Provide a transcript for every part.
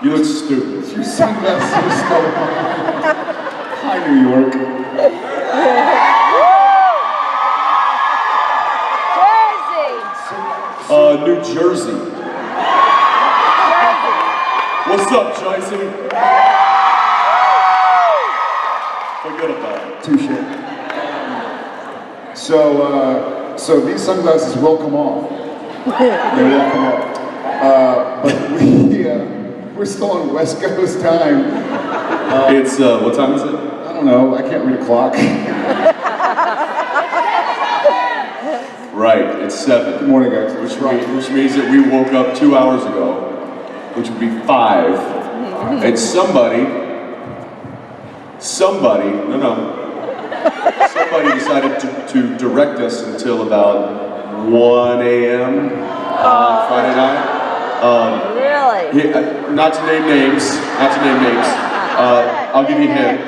You look stupid. Your sunglasses are still on. Hi, New York. New Jersey. What's up, Jensen? Forget about it. Touche. So these sunglasses will come off. They will come off. But we're still on West Coast time. It's, what time is it? I don't know, I can't read a clock. Right, it's 7. Good morning, guys. Which means that we woke up 2 hours ago, which would be 5. And somebody decided to direct us until about 1 a.m. on Friday night. Really? Not to name names. I'll give you a hint.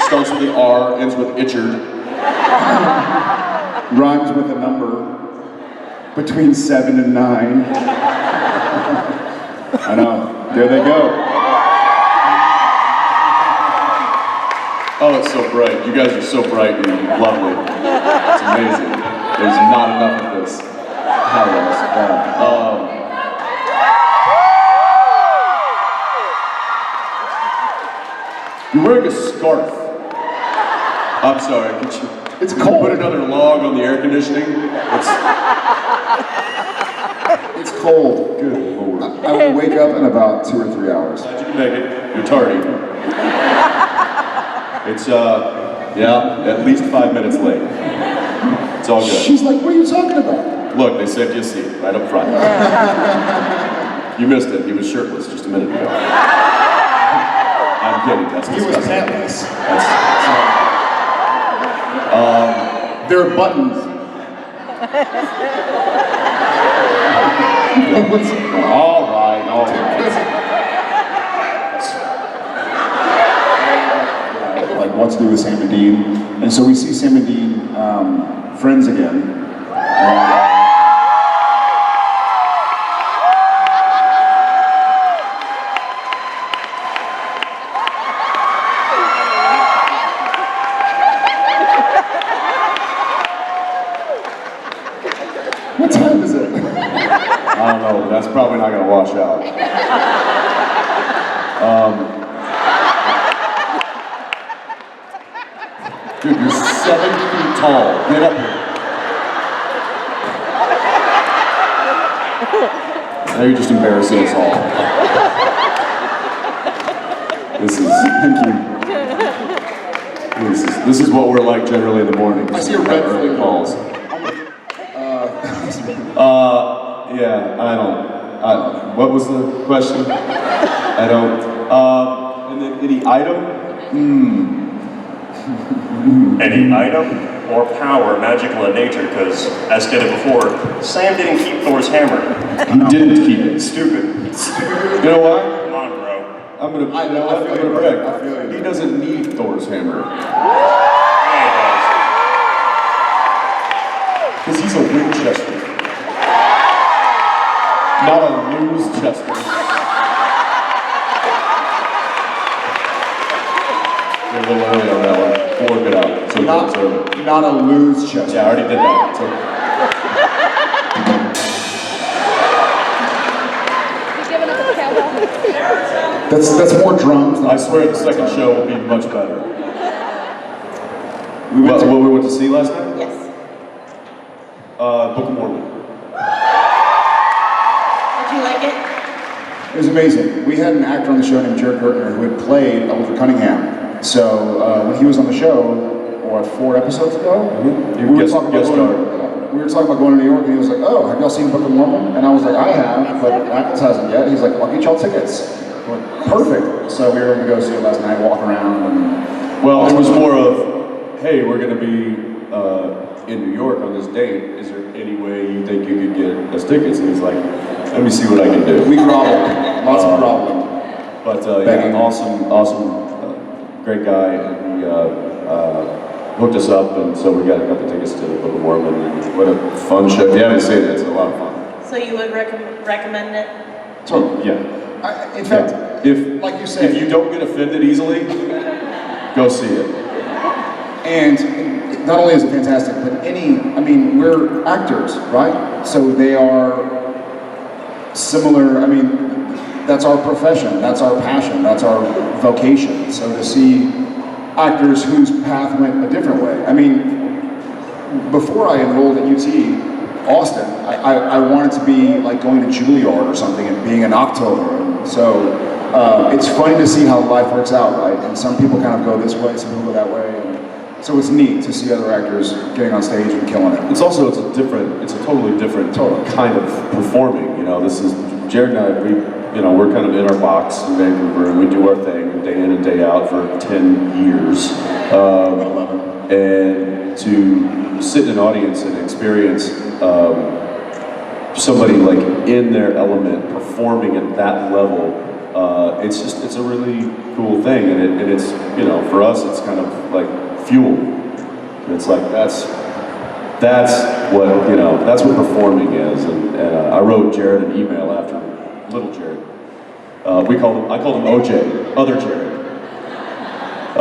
Starts with an R, ends with Itchard. Rhymes with a number between 7 and 9. I know. There they go. Oh, it's so bright. You guys are so bright and lovely. It's amazing. There's not enough of this. You're wearing a scarf. I'm sorry, could you... It's cold. Put another log on the air conditioning? It's cold. Good Lord. I will wake up in about 2 or 3 hours. Glad you can make it. You're tardy. It's, at least 5 minutes late. It's all good. She's like, what are you talking about? Look, they saved you a seat right up front. You missed it. He was shirtless just a minute ago. I'm kidding. That's He was disgusting. pantless. There are buttons. All right. Like what to do with Sam and Dean. And so we see Sam and Dean friends again. What time is it? I don't know, but that's probably not going to wash out. Dude, you're 7 feet tall. Get up here. Now you're just embarrassing us all. Thank you. This is what we're like generally in the morning. I see a red early calls. What was the question? I don't. And then any item? Any item or power magical in nature, because as stated before, Sam didn't keep Thor's hammer. He didn't keep it. Stupid. You know what? Come on, bro. I'm gonna brag. He doesn't need Thor's hammer. Yeah, he Because he's a Winchester. Not a loose Chester. You're a little early on that one. We'll work it out. So Not a lose chest. yeah, I already did that. It's okay. That's more drums. I swear the second show will be much better. What we went to see last night? Yes. Book of Mormon. Did you like it? It was amazing. We had an actor on the show named Jared Gertner who had played Oliver Cunningham. So when he was on the show, 4 episodes ago, we were talking about going to New York, and he was like, "Oh, have y'all seen Book of Mormon?" And I was like, "I have, but Ackles hasn't yet." He's like, "I'll get y'all tickets." I'm like, perfect. So we were going to go see it last night, walk around, and Well, it was more of, hey, we're going to be in New York on this date. Is there any way you think you could get us tickets? And he's like, let me see what I can do. we groveled, lots of groveling. But Begging. yeah, awesome, great guy, and he hooked us up, and so we got the tickets to the Book of Mormon, and what a fun show. If you haven't seen it, it's a lot of fun. So you would recommend it? So yeah, In fact, if like you said, if you don't get offended easily, go see it. And not only is it fantastic, but we're actors, right? So they are similar. I mean, that's our profession, that's our passion, that's our vocation. So to see actors whose path went a different way. I mean, before I enrolled at UT Austin, I wanted to be like going to Juilliard or something and being an October. So it's funny to see how life works out, right? And some people kind of go this way, some people go that way. And so it's neat to see other actors getting on stage and killing it. It's a totally different kind of performing. You know, this is Jared and I. We're kind of in our box in Vancouver, and we do our thing day in and day out for 10 years. And to sit in an audience and experience somebody like in their element performing at that level, it's a really cool thing, and it's for us it's kind of like fuel. And it's like that's what performing is, and I wrote Jared an email after little Jared. I called him OJ, other Jared. I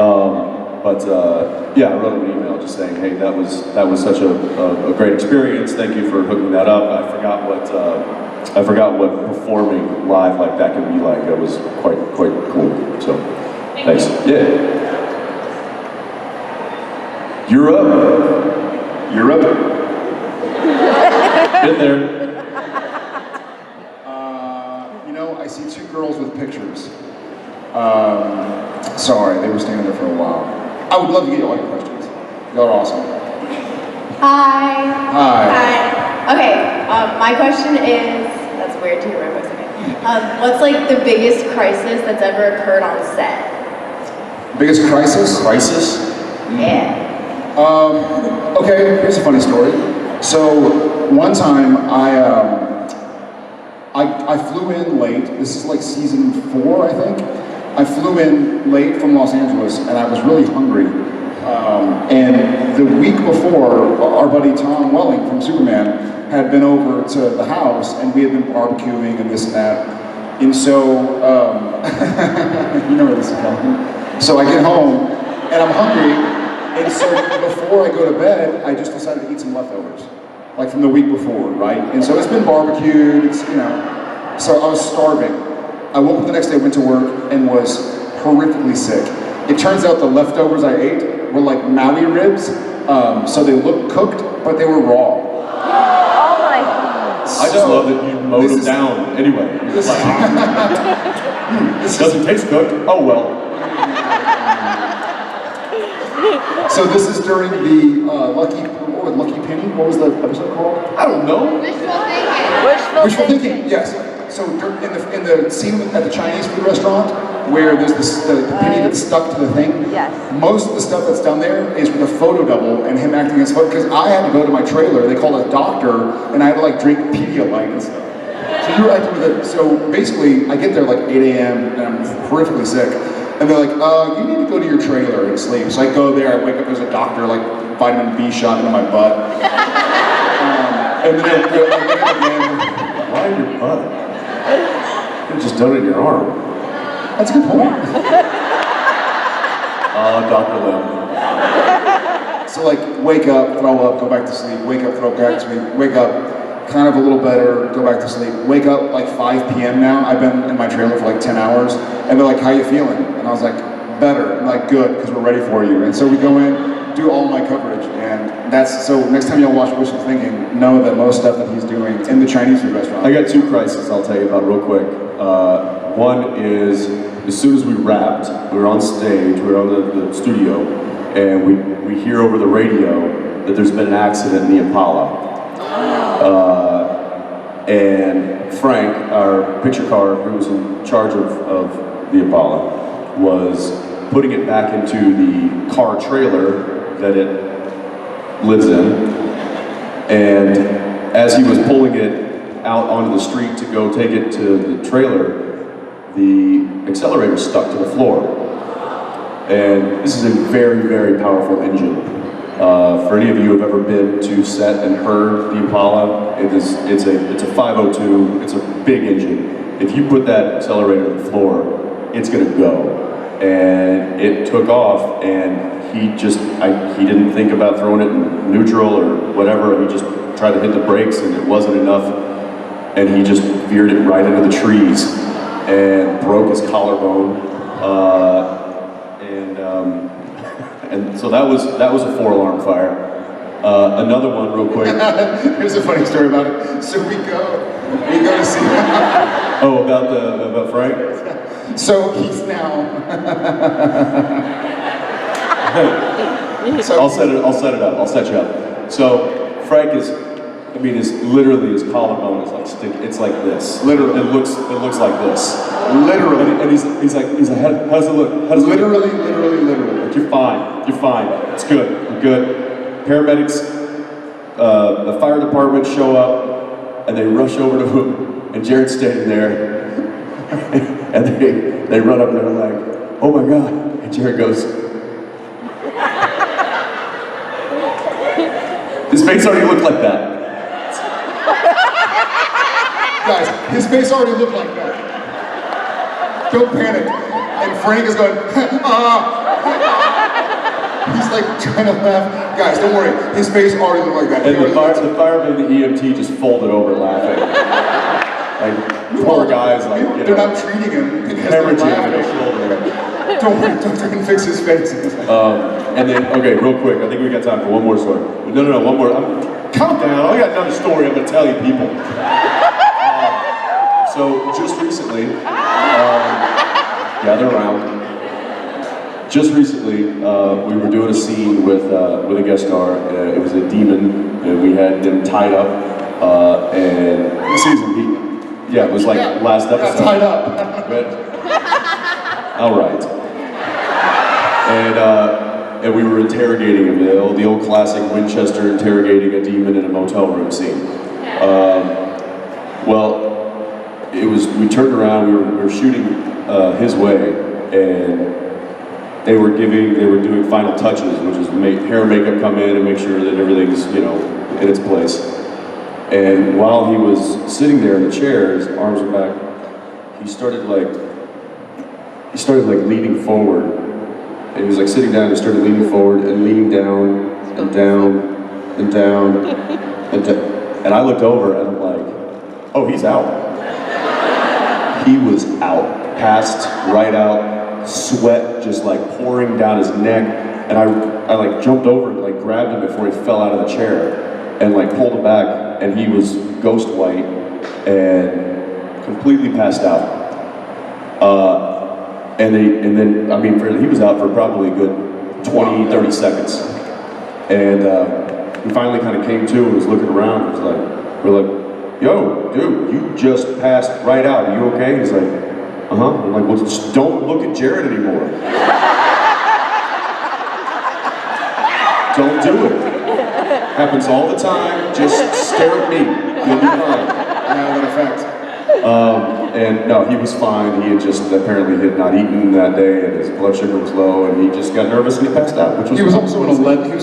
wrote him an email just saying, hey, that was such a great experience. Thank you for hooking that up. I forgot what performing live like that can be like. It was quite cool. So, thanks. Yeah. You're up. Been there. I see two girls with pictures. Sorry, they were standing there for a while. I would love to get all your questions. Y'all are awesome. Hi. Hi. Okay, my question is, that's weird to hear my voice again. What's like the biggest crisis that's ever occurred on set? Biggest crisis? Yeah. Okay, here's a funny story. So one time I flew in late. This is like season 4, I think. I flew in late from Los Angeles, and I was really hungry. And the week before, our buddy Tom Welling from Superman had been over to the house, and we had been barbecuing and this and that. And so, you know where this is going. So I get home, and I'm hungry, and so before I go to bed, I just decided to eat some leftovers, like from the week before, right? And so it's been barbecued, so I was starving. I woke up the next day, went to work, and was horrifically sick. It turns out the leftovers I ate were like Maui ribs, so they looked cooked, but they were raw. Oh my God. I just love that you mowed them down anyway. It's like, this doesn't taste cooked. Oh well. So this is during the Lucky Penny? What was the episode called? I don't know. Wishful thinking. Yes. So in the scene at the Chinese food restaurant, where there's the penny that's stuck to the thing, Yes. most of the stuff that's down there is with a photo double and him acting as photo, because I had to go to my trailer, they called a doctor, and I had to like drink Pedialyte and stuff. So you were acting with it, so basically I get there like 8 a.m. and I'm horrifically sick, and they're like, you need to go to your trailer and sleep. So I go there, I wake up, there's a doctor, like vitamin B shot into my butt. And then I wake up again. Why in your butt? You could have just done it in your arm. That's a good point. Dr. Lim. So like, wake up, throw up, go back to sleep, wake up, throw back to sleep, wake up, kind of a little better, go back to sleep, wake up like 5 p.m. now. I've been in my trailer for like 10 hours, and they're like, how you feeling? And I was like, better. I'm like, good, because we're ready for you. And so we go in, do all my coverage, and so next time y'all watch Wishful Thinking, know that most stuff that he's doing in the Chinese food restaurant. I got 2 crises I'll tell you about real quick. One is, as soon as we wrapped, we were on stage, we were on the studio, and we hear over the radio that there's been an accident in the Impala. And Frank, our picture car, who was in charge of the Impala, was putting it back into the car trailer that it lives in. And as he was pulling it out onto the street to go take it to the trailer, the accelerator stuck to the floor. And this is a very, very powerful engine. For any of you who have ever been to set and heard the Impala, it's a 502, it's a big engine. if you put that accelerator on the floor, it's gonna go. And it took off, and he didn't think about throwing it in neutral or whatever. He just tried to hit the brakes, and it wasn't enough. And he just veered it right into the trees and broke his collarbone. And so that was a 4-alarm fire. Another one, real quick. Here's a funny story about it. So we go to see. Oh, about Frank? So he's now. I'll set it up. I'll set you up. So Frank is, literally his collarbone is like it's like this. Literally. It looks like this. Literally. And he's like, how does it look? How does it look? Literally. Like, you're fine. It's good. We're good. Paramedics, the fire department show up, and they rush over to him, and Jared's standing there, and they run up and they're like, oh my God. And Jared goes, his face already looked like that. Guys, his face already looked like that. Don't panic. And Frank is going, He's like trying to laugh. Guys, don't worry. His face already looked like that. And the fireman, the EMT just folded over laughing. Like, poor guys, like, they're not treating him because they're hemorrhaging on his laughing. shoulder. Don't worry, don't fix his face. And then, okay, real quick, I think we got time for one more story. No, one more. Calm down. I got another story I'm going to tell you, people. So, just recently, gather around. Just recently, we were doing a scene with a guest star. It was a demon, and we had them tied up. And The season. it was like last episode. Tied up. All right. And we were interrogating him, the old classic Winchester interrogating a demon in a motel room scene. We turned around, we were shooting his way, and they were doing final touches, which is hair and makeup come in and make sure that everything's, in its place. And while he was sitting there in the chair, his arms were back, he started leaning forward. And he was like sitting down and started leaning forward and leaning down and down and down and down. And I looked over and I'm like, oh, he's out. He was out, passed right out, sweat just like pouring down his neck. And I like jumped over and like grabbed him before he fell out of the chair and like pulled him back, and he was ghost white and completely passed out. And then he was out for probably a good 20, 30 seconds. And he finally kind of came to and was looking around. We're like, yo, dude, you just passed right out. Are you okay? He's like, uh-huh. I'm like, well, just don't look at Jared anymore. Don't do it. Happens all the time. Just stare at me. You'll be fine. That effect. And no, he was fine. He had apparently not eaten that day, and his blood sugar was low, and he just got nervous and he passed out. Which was He was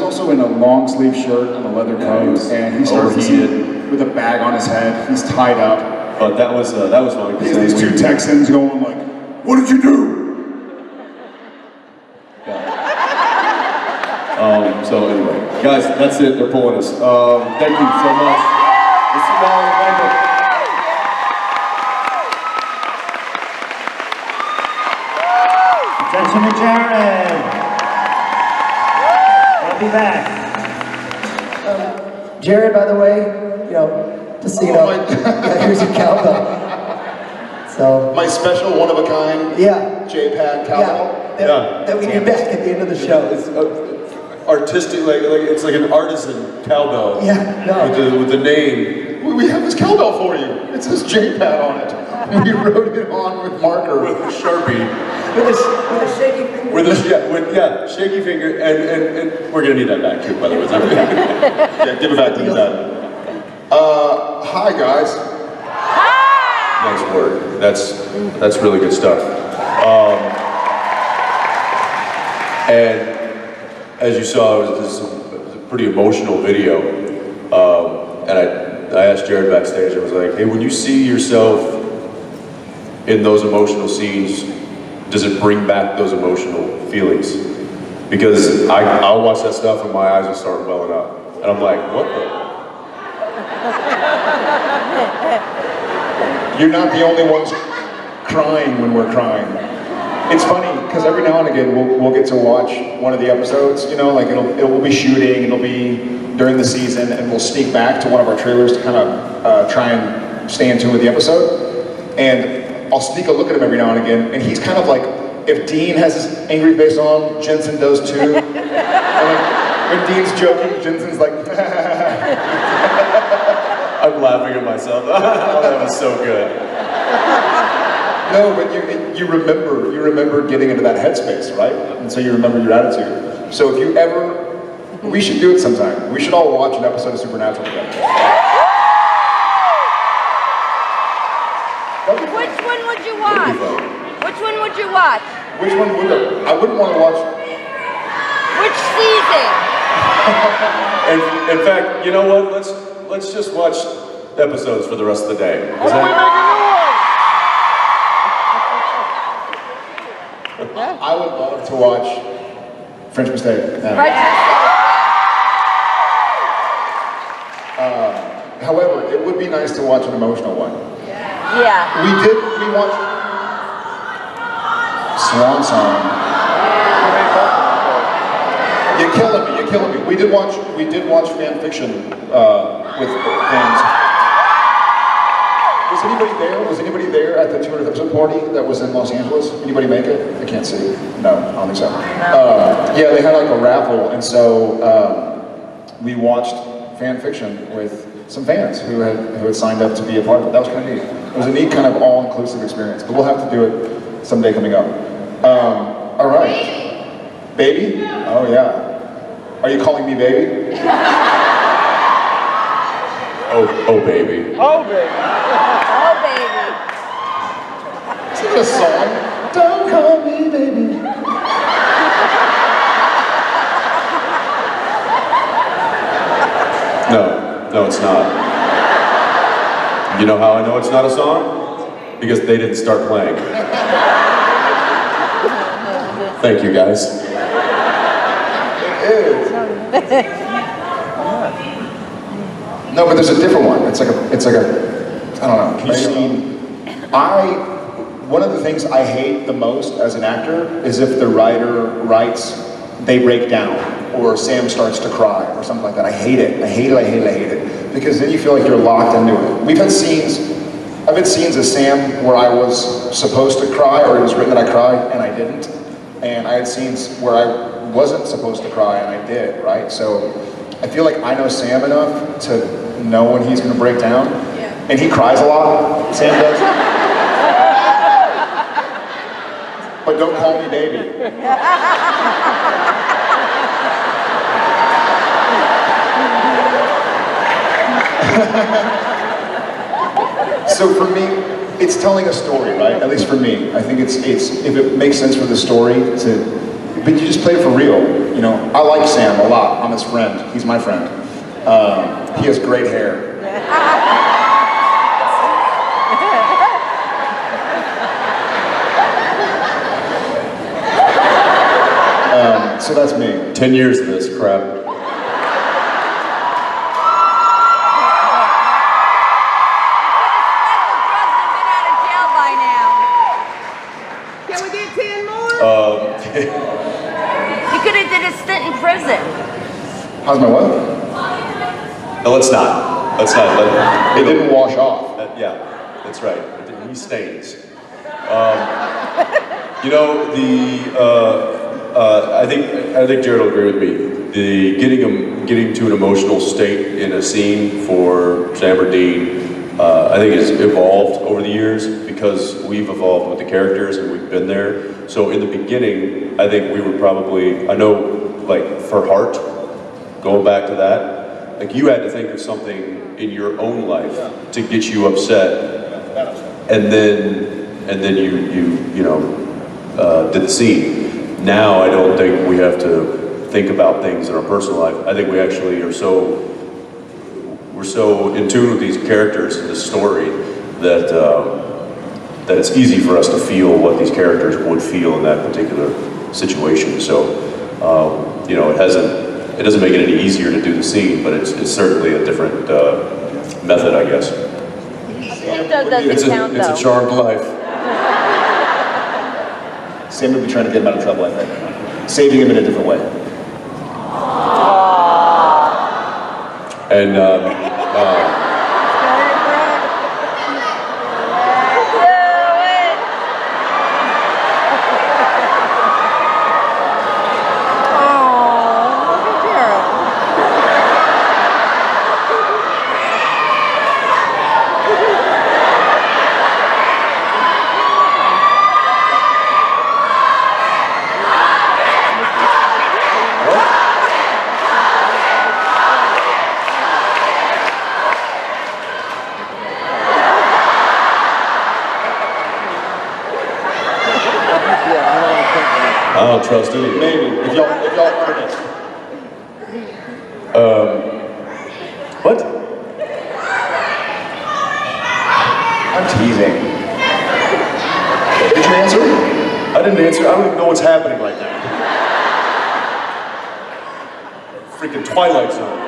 also in a long sleeve shirt and a leather coat, and he started overheated with a bag on his head. He's tied up. But that was funny. He has these two Texans going like, "What did you do?" So anyway, guys, that's it. They're pulling us. Thank you so much. We'll see you all in Michael. Jensen and Jared. I'll be back. Jared, by the way, just so you know, my God. here's your cowbell. So, My special one-of-a-kind J-pad cowbell. that we need back at the end of the show. It's artistic, like it's like an artisan cowbell. Yeah, no. With the name. We have this cowbell for you. It says J-pad on it. We wrote it on with marker. With a Sharpie. With a shaky finger. With shaky finger, and we're gonna need that back too, by the way. Yeah, give it back to the dad. Hi guys. Nice work. That's really good stuff. And as you saw, it was a pretty emotional video. And I asked Jared backstage. I was like, "Hey, when you see yourself in those emotional scenes, does it bring back those emotional feelings? Because I'll watch that stuff and my eyes will start welling up. And I'm like, what the? You're not the only ones crying when we're crying. It's funny, because every now and again we'll get to watch one of the episodes, you know, like we'll be shooting, it'll be during the season, and we'll sneak back to one of our trailers to kind of try and stay in tune with the episode. And I'll sneak a look at him every now and again, and he's kind of like, if Dean has his angry face on, Jensen does too. And when Dean's joking, Jensen's like, I'm laughing at myself. Oh, that was so good. no, but you remember getting into that headspace, right? And so you remember your attitude. So if you ever, we should do it sometime. We should all watch an episode of Supernatural together. Which one would you watch? Which one would you watch? Which one would I wouldn't want to watch? Which season? And in fact, you know what? Let's just watch episodes for the rest of the day. Is I would love to watch French Mistake. However, it would be nice to watch an emotional one. Yeah. We watched Swan Song. You're killing me. We did watch fan fiction with fans. Was anybody there at the 200th episode party that was in Los Angeles? Anybody make it? I can't see. No, I don't think so. Yeah, they had like a raffle, and so we watched fan fiction with some fans who had signed up to be a part of it. That was kind of neat. It was a neat kind of all-inclusive experience, but we'll have to do it someday coming up. All right. Baby? Oh yeah. Are you calling me baby? Oh baby. Oh, baby. Sing a song. Don't call me baby. No, it's not. You know how I know it's not a song? Because they didn't start playing. Thank you, guys. It is. No, but there's a different one. It's like a, I don't know. Can you see? One of the things I hate the most as an actor is if the writer writes, they break down, or Sam starts to cry, or something like that. I hate it. Because then you feel like you're locked into it. I've had scenes as Sam where I was supposed to cry, or it was written that I cried, and I didn't. And I had scenes where I wasn't supposed to cry, and I did, right? So I feel like I know Sam enough to know when he's gonna break down. Yeah. And he cries a lot, Sam does. But don't call me baby. So for me, it's telling a story, right? At least for me. I think it's if it makes sense for the story but you just play it for real. You know, I like Sam a lot. I'm his friend. He's my friend. He has great hair. So that's me. 10 years of this crap. You could have did a stint in prison. How's my what? No, let's not. It didn't wash off. Yeah, that's right. He stains. You know, I think Jared will agree with me. The getting to an emotional state in a scene for Sam or Dean, I think it's evolved over the years because we've evolved with the characters and we've been there. So in the beginning, I think we were probably, I know, like for Heart, going back to that, like you had to think of something in your own life to get you upset, and then you did the scene. Now I don't think we have to think about things in our personal life. I think we actually we're so in tune with these characters and the story that that it's easy for us to feel what these characters would feel in that particular situation. So, you know, it doesn't make it any easier to do the scene, but it's certainly a different method, I guess. It doesn't count, it's though. a charmed life. Sam would be trying to get him out of trouble, I think. Saving him in a different way. And I don't trust anyone. Maybe, if y'all earn it. What? I'm teasing. Did you answer? I didn't answer. I don't even know what's happening right now. Freaking Twilight Zone.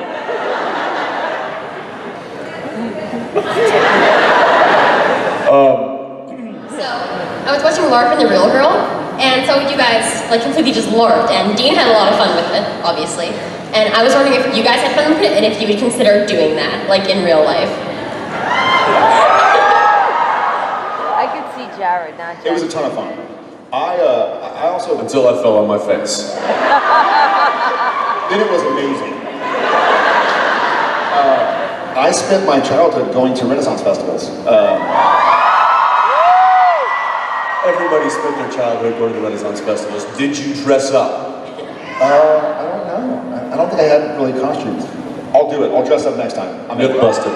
I was watching LARP and the Real Girl, and so you guys like completely just LARPed, and Dean had a lot of fun with it, obviously. And I was wondering if you guys had fun with it, and if you would consider doing that, like in real life. I could see Jared, not It was a Jared. ton of fun. I also, Until I fell on my face. then it was amazing. I spent my childhood going to Renaissance festivals. Everybody spent their childhood going to Renaissance festivals. Did you dress up? I don't know. I don't think I had really costumes. I'll do it. I'll dress up next time. I'm Myth busted.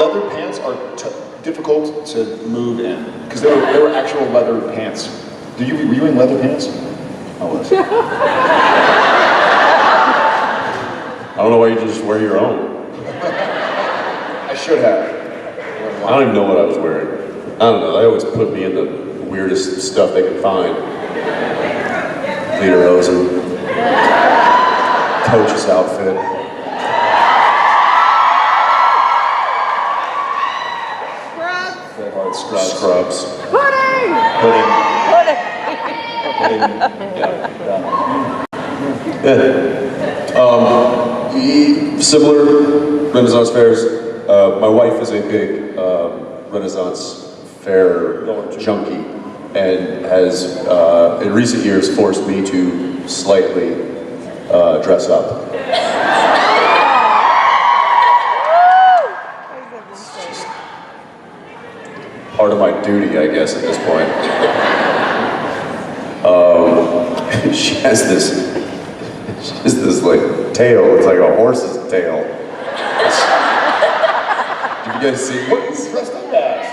Leather pants are difficult to move in because they were actual leather pants. Were you in leather pants? I was. I don't know why you just wear your own. I should have. I don't even know what I was wearing. I don't know. They always put me in the weirdest stuff they can find. Lederhosen. Coach's outfit. Scrubs. Pudding. Similar Renaissance fairs. My wife is a big Renaissance fair junkie and has, in recent years, forced me to slightly dress up. It's just part of my duty, I guess, at this point. She has this like tail. It's like a horse's tail. Have you guys seen these? Dressed up as.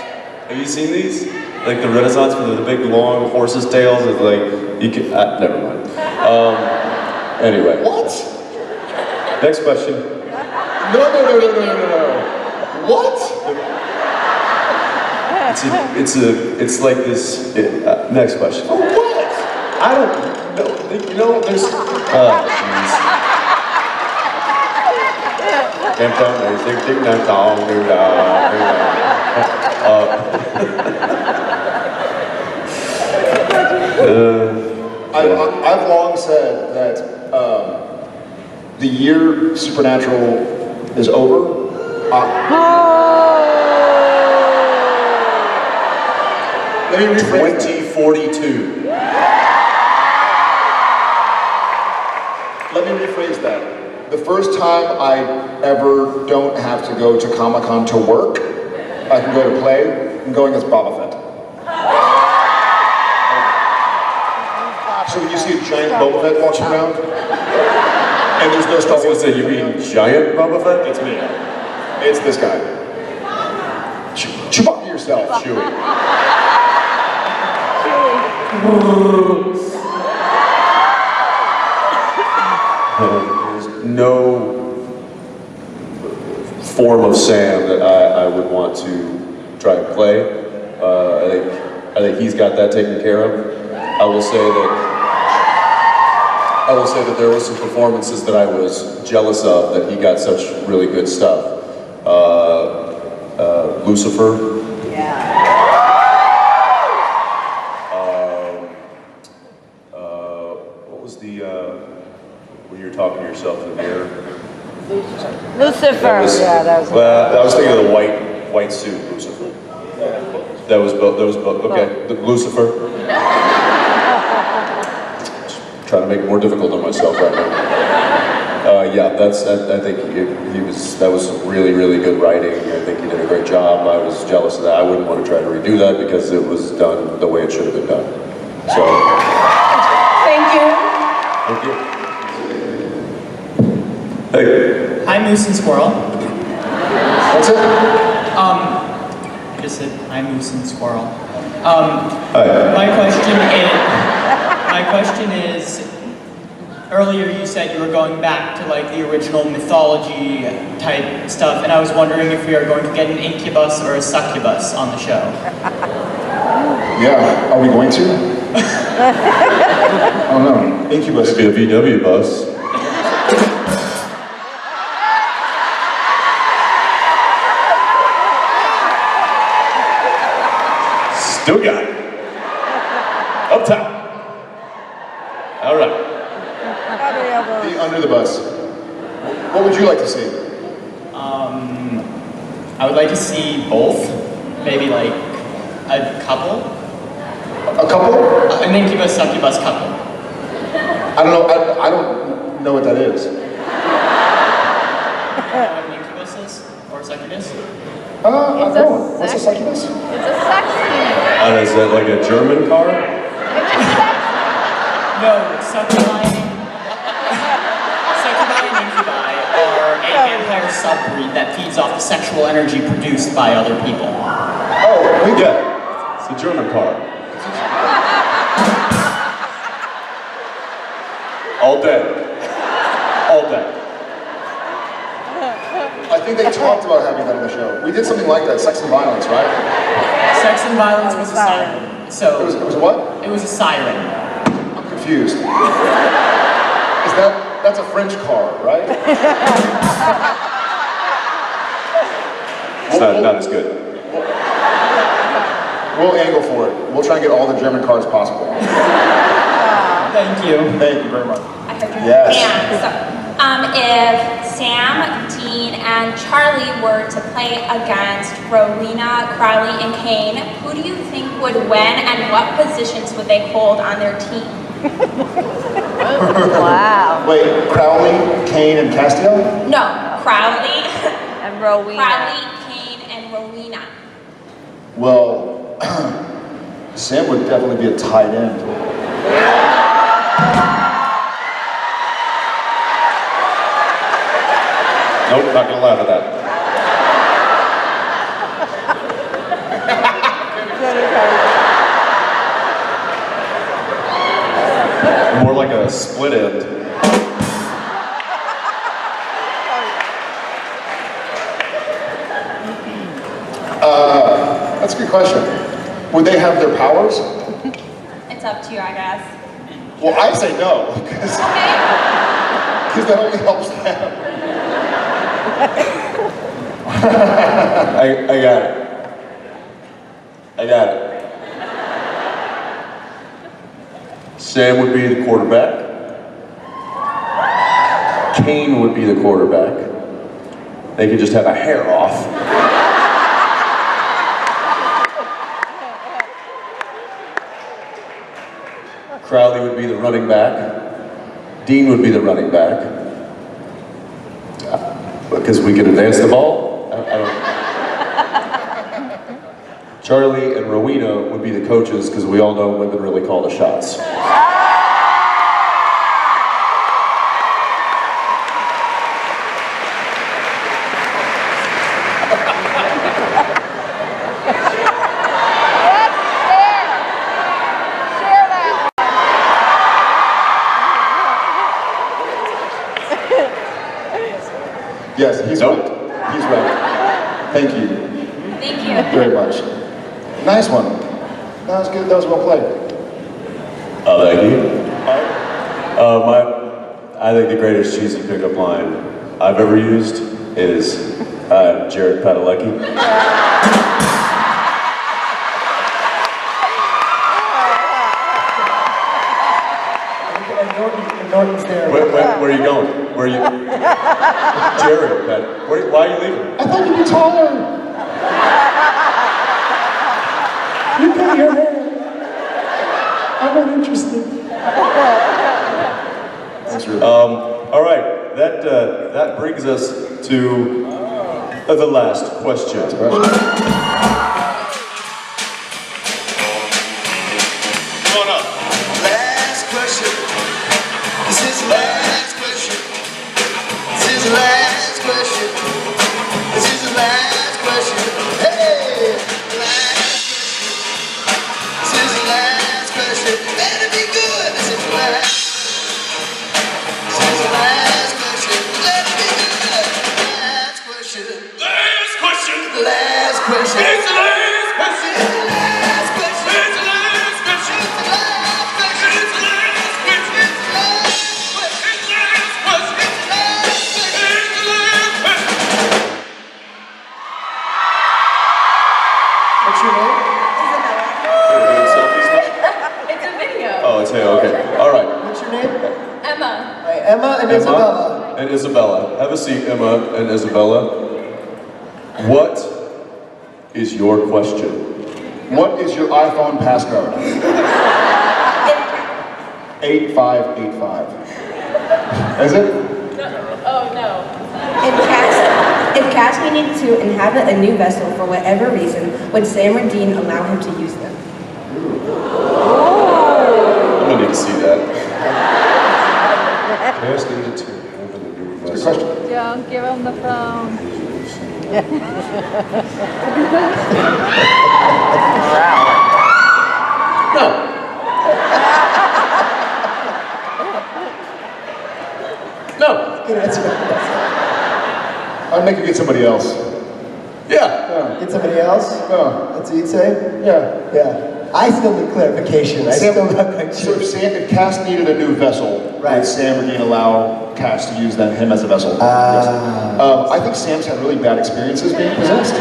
Have you seen these? Like the Renaissance with the big long horse's tails? It's like you can. Never mind. Anyway. What? Next question. No. What? It's like this. Next question. What? I don't know. You know, there's. Jeez. I've long said that the year Supernatural is over. Let me rephrase that. 2042. Let me rephrase that. The first time I ever don't have to go to Comic-Con to work, I can go to play, I'm going as Boba Fett. So when you see a giant Boba Fett walking around, and there's no Star I was Wars, gonna say, you mean giant Boba Fett? it's me. It's this guy. Chewbacca yourself, Chewie. There's no form of Sam that I would want to try and play. I think he's got that taken care of. I will say that there were some performances that I was jealous of, that he got such really good stuff. Lucifer. What was the when you were talking to yourself in the mirror? Lucifer. I was thinking of the white suit, Lucifer. That was both. Okay, Lucifer. Just trying to make it more difficult on myself right now. Yeah, I think that was really, really good writing. I think he did a great job. I was jealous of that. I wouldn't want to try to redo that because it was done the way it should have been done. So. Thank you. Thank you. Hey. Hi, Moose and Squirrel. That's it? Just said hi, Moose and Squirrel. Hi. My question is, earlier you said you were going back to like the original mythology type stuff, and I was wondering if we are going to get an incubus or a succubus on the show. Yeah, are we going to? I don't know. Incubus. Maybe a VW bus. Still got it. Up top. All right. The under the bus. What would you like to see? I would like to see both. Maybe like a couple. A couple? An incubus succubus couple. I don't know. I don't know what that is. You know what an incubus is? Or a succubus? I don't. What's a succubus? It's a sex scene. Is that like a German car? No, succubi and incubi are a vampire subbreed that feeds off the sexual energy produced by other people. Oh, we get it. It's a German car. All day. All day. I think they talked about having that on the show. We did something like that, Sex and Violence, right? Sex and violence was a siren. So It was what? it was a siren. I'm confused. That's a French car, right? It's not as good. We'll angle for it. We'll try and get all the German cars possible. Thank you. Thank you very much. I heard your Yes. if Sam, Dean, and Charlie were to play against Rowena, Crowley, and Kane, who do you think would win, and what positions would they hold on their team? Wow. Wait, Crowley, Kane, and Castiel? No, Crowley, And Rowena. Kane, and Rowena. Well, Sam would definitely be a tight end. Nope, not gonna laugh at that. More like a split end. That's a good question. Would they have their powers? It's up to you, I guess. Well, I say no, because that only helps them. I got it. I got it. Sam would be the quarterback. Kane would be the quarterback. They could just have a hair off. Crowley would be the running back. Dean would be the running back. Because we could advance the ball. I don't. Charlie and Rowena would be the coaches because we all know women really call the shots. Yes, he's Nope. right. He's right. Thank you. Thank you. Very much. Nice one. That was good. That was well played. Thank you. I think the greatest cheesy pickup line I've ever used is Jared Padalecki. And Norton's there. Where are you going? Where are you? Jared, why are you leaving? I thought you'd be taller. You cut your hair. I'm not interested. That's really All right, that brings us to the last question. Come on up. Last question. This is the last question. This is the last question. This is the last question. Hey! Last question. This is the last question. Better be good. This is the last. This is the last question. Better be good. Last question. Last question. Last question. It's the last question. It's the last question. It's the last question. It's the last question. It's the last question. It's the last question. It's the last question. It's the last question. It's the last question. What's your name? We're doing selfies now? It's a video. Oh, it's hey, okay. All right. What's your name? Emma. All right, Emma and Isabella. Emma and Isabella. Have a seat, Emma and Isabella. What is your question? What is your iPhone passcode? 8585. Is it? Oh no. If Cassidy needed to inhabit a new vessel for whatever reason, would Sam or Dean allow him to use them? I'm gonna need to see that. Cass needed to have a new Good vessel. question. Don't give him the phone. No. No. Good answer. I'd make you get somebody else. Yeah. Get somebody else? No. That's what you'd say? Yeah. Yeah. I still need clarification. I still not quite So sure. if Cass needed a new vessel, Right. would Sam or Dean allow Cass to use him as a vessel? Yes. I think Sam's had really bad experiences being possessed.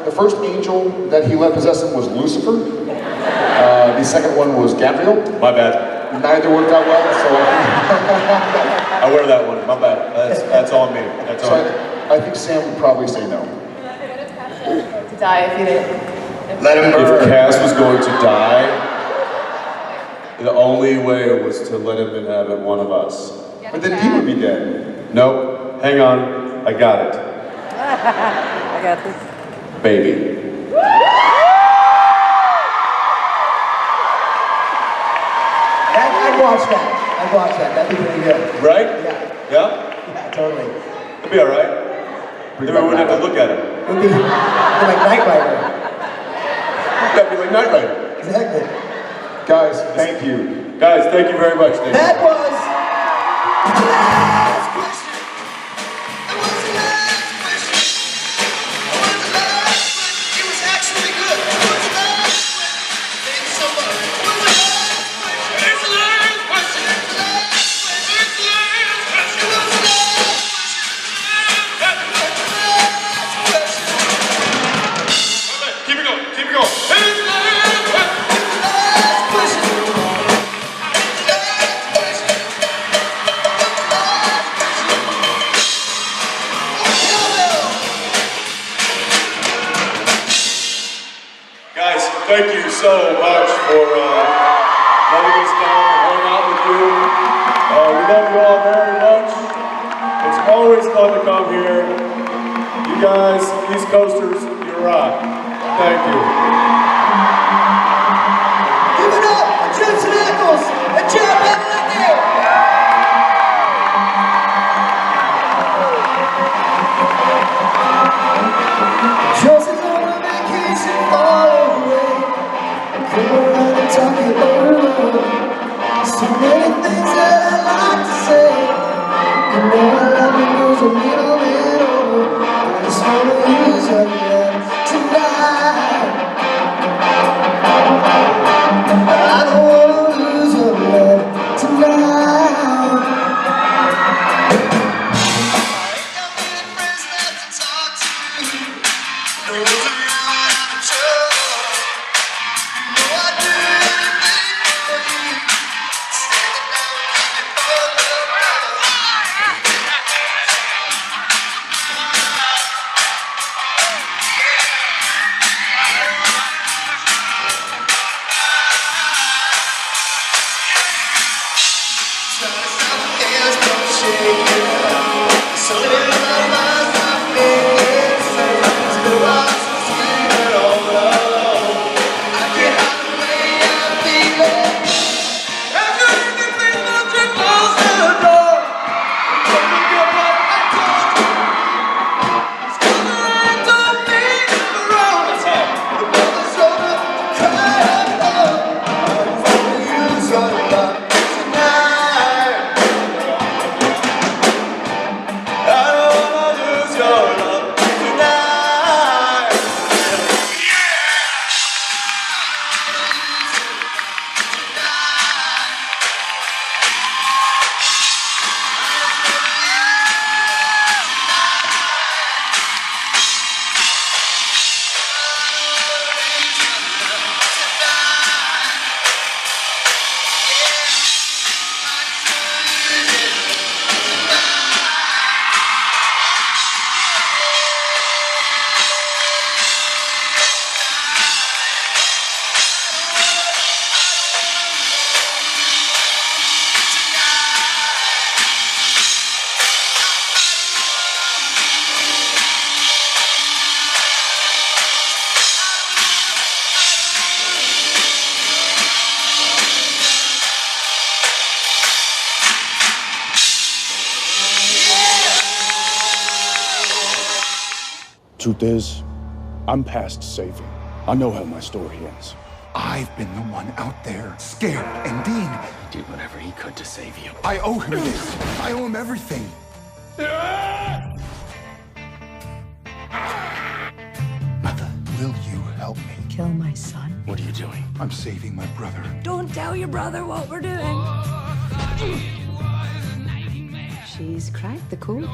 The first angel that he let possess him was Lucifer. The second one was Gabriel. My bad. Neither worked out well, so I wear that one. My bad. That's on me. That's so on me. I think Sam would probably say no. To die if you didn't. Let him If Cass was going to die, the only way was to let him inhabit one of us. But then Dean would be dead. Nope. Hang on. I got it. I got this. Baby. I'd watch that. I'd watch that. That'd be pretty good. Right? Yeah. Yeah? Yeah, totally. It'd be all right. Then we wouldn't have to look at it. It would be like Knight Rider. That'd be like Knight Rider. Exactly. Guys, thank you. Guys, thank you very much. Thank you. That was Last question. It was the last question. It was the last question. It was actually good. It was the last question. Thank you so much. It was the last question. It's the last question. It's the last question. It's the last question. It was the last question. It was the last question. Keep it going. Keep it going. It's the last question. It's the last question. It's the last question. Guys, thank you so much for letting us come and hang out with you. We love you all very much. It's always fun to come here. You guys, East Coasters, you rock. Thank you. Give it up for Jensen and Jared Padalecki. Joseph's on a vacation far away. Come around and talk it over. So many things that I'd like to say. You know I love you, goes a little bit over. I just wanna Truth is, I'm past saving. I know how my story ends. I've been the one out there, scared, and Dean did whatever he could to save you. I owe him this. I owe him everything. Mother, will you help me? Kill my son? What are you doing? I'm saving my brother. Don't tell your brother what we're doing. She's cracked the code.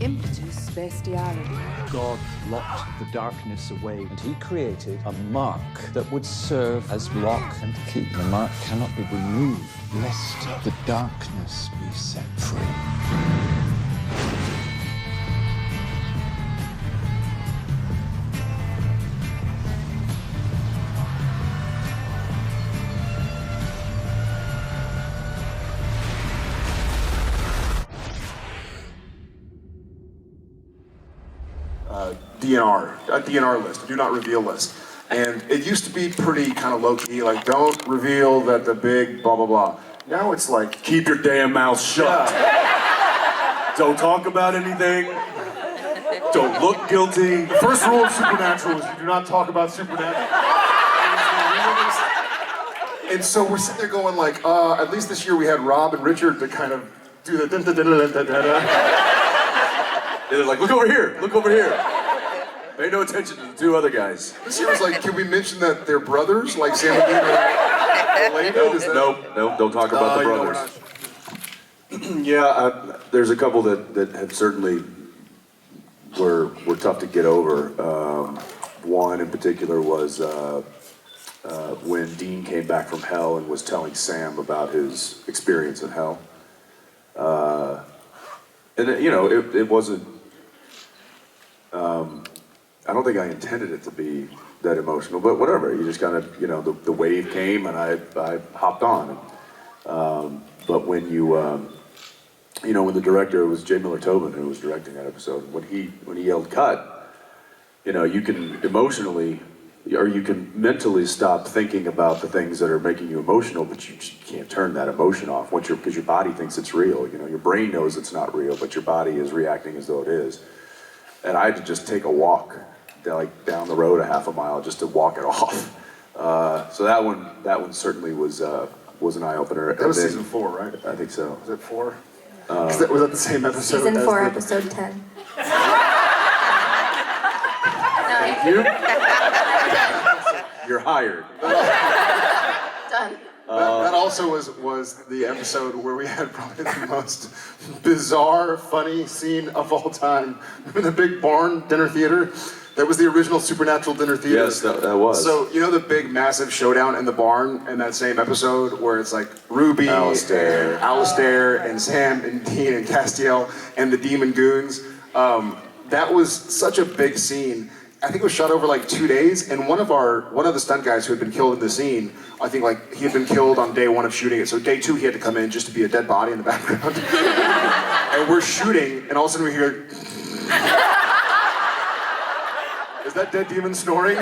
Impetus bestiality. God locked the darkness away, and he created a mark that would serve as lock and key. The mark cannot be removed, lest the darkness be set free. a DNR list, a do not reveal list. And it used to be pretty kind of low-key, like don't reveal that the big blah, blah, blah. Now it's like, keep your damn mouth shut. Yeah. Don't talk about anything. Don't look guilty. The first rule of Supernatural is you do not talk about Supernatural. And so we're sitting there going like, at least this year we had Rob and Richard to kind of do the dun dun dun dun dun dun dun. They're like, look over here, look over here. Pay no attention to the two other guys. This year was like, can we mention that they're brothers? Like Sam and Dean are related? Nope, don't talk about the brothers. Yeah, there's a couple that have certainly were tough to get over. One in particular was when Dean came back from hell and was telling Sam about his experience in hell. And it wasn't, I don't think I intended it to be that emotional, but whatever, you just kind of, the wave came and I hopped on. But when when the director, it was J. Miller Tobin who was directing that episode, when he yelled cut, you can emotionally, or you can mentally stop thinking about the things that are making you emotional, but you just can't turn that emotion off because your body thinks it's real. Your brain knows it's not real, but your body is reacting as though it is. And I had to just take a walk, down the road a half a mile, just to walk it off. So that one certainly was an eye opener. That was season 4, right? I think so. Was it 4? Was that the same episode? Season 4, episode 10. Thank you. You're hired. Done. That also was the episode where we had probably the most bizarre, funny scene of all time. Remember the big barn dinner theater? That was the original Supernatural dinner theater. Yes, that was. So, you know the big, massive showdown in the barn in that same episode where it's like Ruby Alistair and Sam and Dean and Castiel and the Demon Goons? That was such a big scene. I think it was shot over like 2 days, and one of the stunt guys who had been killed in the scene, I think like he had been killed on day 1 of shooting it, so day 2 he had to come in just to be a dead body in the background. And we're shooting, and all of a sudden we hear, is that dead demon snoring?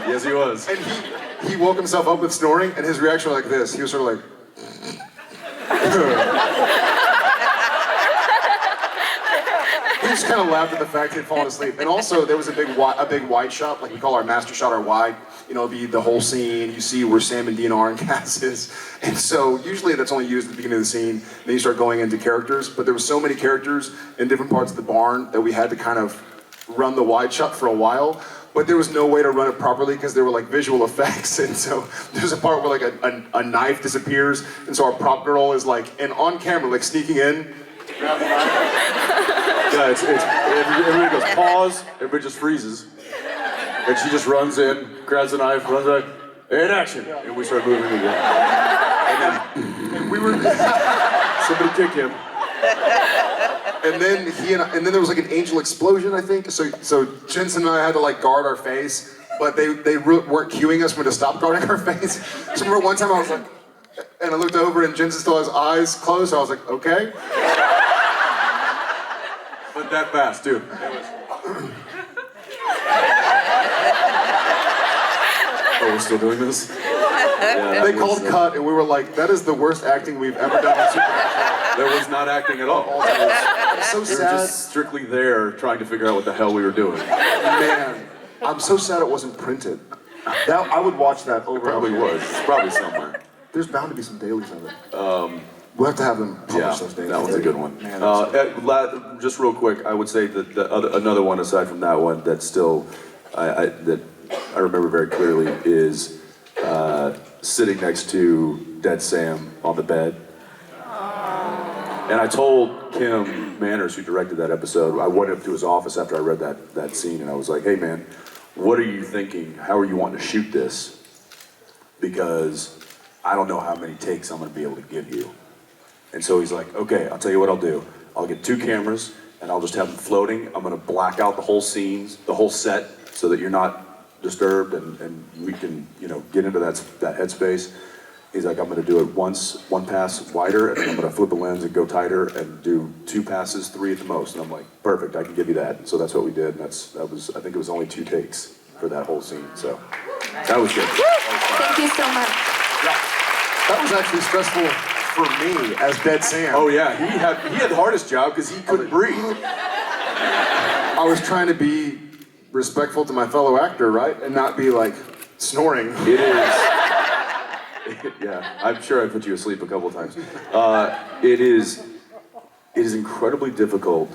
Yes, he was. And he woke himself up with snoring, and his reaction was like this. He was sort of like, he just kind of laughed at the fact he'd fallen asleep. And also, there was a big wide shot, like we call our master shot our wide. You know, it'd be the whole scene. You see where Sam and Dean are and Cass is. And so usually that's only used at the beginning of the scene. Then you start going into characters. But there were so many characters in different parts of the barn that we had to kind of run the wide shot for a while. But there was no way to run it properly because there were like visual effects. And so there's a part where like a knife disappears. And so our prop girl is like, and on camera, like sneaking in to grab the knife. Yeah, everybody goes, pause, everybody just freezes. And she just runs in, grabs a knife, runs back, and action. And we start moving again. And we were, somebody kick him. And then there was like an angel explosion, I think. So Jensen and I had to like guard our face, but they weren't cueing us when to stop guarding our face. So remember one time I was like, and I looked over and Jensen still has eyes closed, so I was like, okay. But that fast, too. Oh, we're still doing this? Yeah, they called cut, and we were like, that is the worst acting we've ever done on Supernatural. That was not acting at all. I'm so We were sad. just strictly there trying to figure out what the hell we were doing. Man, I'm so sad it wasn't printed. I would watch that over. It probably was. It's probably somewhere. There's bound to be some dailies of it. We'll have to have them publish those dailies. That one's a good one. Man, just real quick, I would say that another one aside from that one that still that I remember very clearly is sitting next to dead Sam on the bed. And I told Kim Manners, who directed that episode, I went up to his office after I read that scene, and I was like, hey man, what are you thinking? How are you wanting to shoot this? Because I don't know how many takes I'm going to be able to give you. And so he's like, okay, I'll tell you what I'll do. I'll get 2 cameras, and I'll just have them floating. I'm going to black out the whole scenes, the whole set, so that you're not disturbed, and we can, get into that headspace. He's like, I'm going to do it one pass wider, and then I'm going to flip the lens and go tighter and do 2 passes, 3 at the most. And I'm like, perfect, I can give you that. And so that's what we did. And that was, I think it was only 2 takes for that whole scene. So that was good. Thank you so much. Yeah. That was actually stressful for me as Dead Sam. Oh yeah, he had the hardest job because he couldn't breathe. I was trying to be respectful to my fellow actor, right? And not be like snoring. It is. Yeah, I'm sure I put you asleep a couple of times. It is incredibly difficult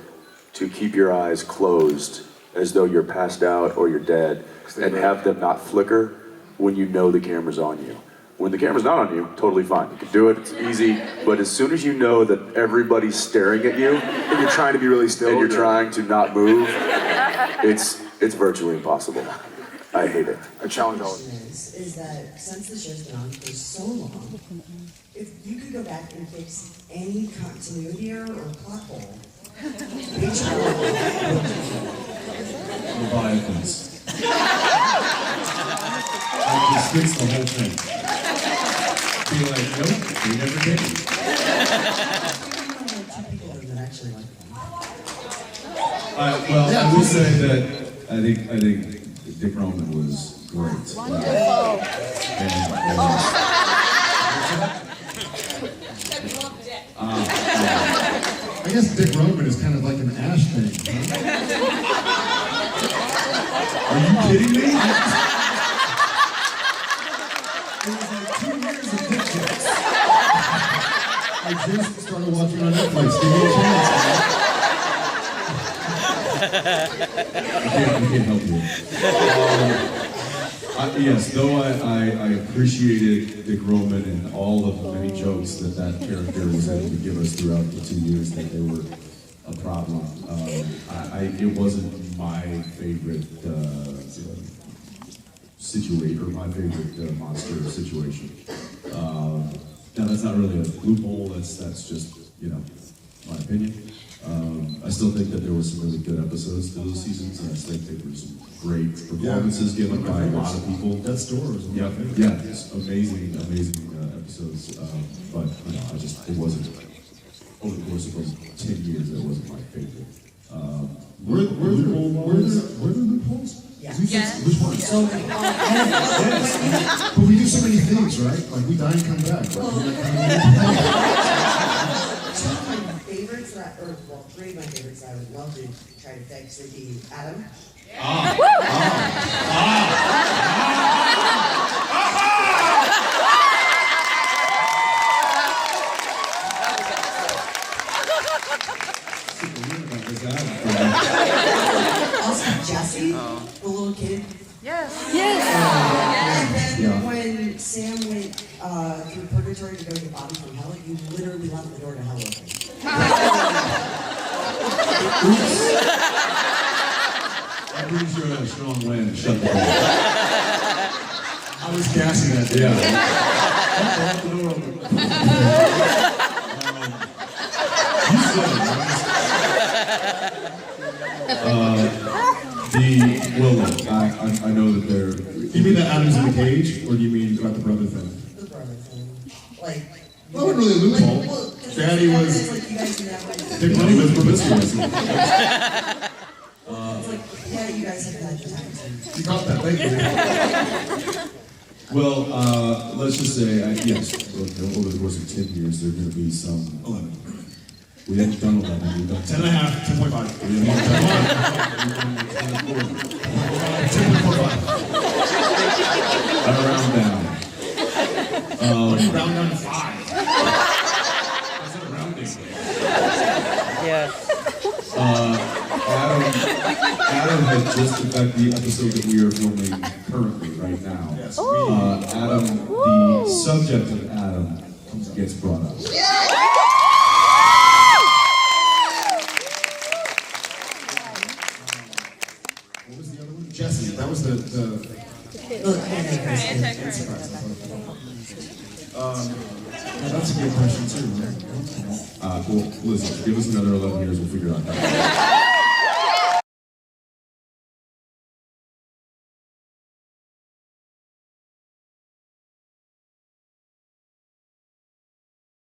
to keep your eyes closed as though you're passed out or you're dead and have them not flicker when you know the camera's on you. When the camera's not on you, totally fine. You can do it, it's easy, but as soon as you know that everybody's staring at you, and you're trying to be really still, and you're trying to not move, it's virtually impossible. I hate it. I challenge all of you. Is that since the show's been on for so long, if you could go back and fix any continuity error or plot hole, which Leviathans. Just fix the whole thing. Be like, nope, we never did it. Well, I will say that I think Dick Roman was great. Wonderful. I guess Dick Roman is kind of like an Ash thing, huh? Are you kidding me? It was like 2 years of Dick jokes. I just started watching on Netflix. Give me a chance, man. I can't help you. Yes, though I appreciated Dick Roman and all of the many jokes that character was able to give us throughout the 2 years that they were a problem. It wasn't my favorite situation, or my favorite monster situation. Now that's not really a loophole, that's just, my opinion. I still think that there were some really good episodes to those seasons, and I think there were some great performances given by a lot of people. That store was one of my favorites. Yeah, it's amazing episodes. But it wasn't over the course of those 10 years. That wasn't my favorite. Were there loopholes? Yeah. Which ones? So, But we do so many things, right? Like we die and come back. Right? Some of my favorites, three of my favorites that I would love to try to fix would be Adam. Also Jesse, the little kid. Yes. And then when Sam went through purgatory to go get Bobby from hell, you literally left the door to hell open. I'm pretty sure that strong wind shut the door. I was gassing that day. Left the door open. You said it, right? I know that they're... You mean that Adam's in the cage, or do you mean about the brother thing? The brother thing. Like... Well, it wasn't really a loophole. Daddy was... Dick Money was promiscuous. It's like, yeah, you guys have had the time. You caught that, thank you. Well, let's just say, yes, over the course of 10 years, there are going to be some... 11. We haven't done 11, we've done 10 and a half, 10.5. I round down. Round down to 5. That's not rounding. Yes. Adam had just, in fact, the episode that we are filming currently, right now. Yes. Adam, the subject of Adam gets brought up. What was the other one? Jesse. That was the that's a good question too. Well, listen, give us another 11 years, we'll figure it out.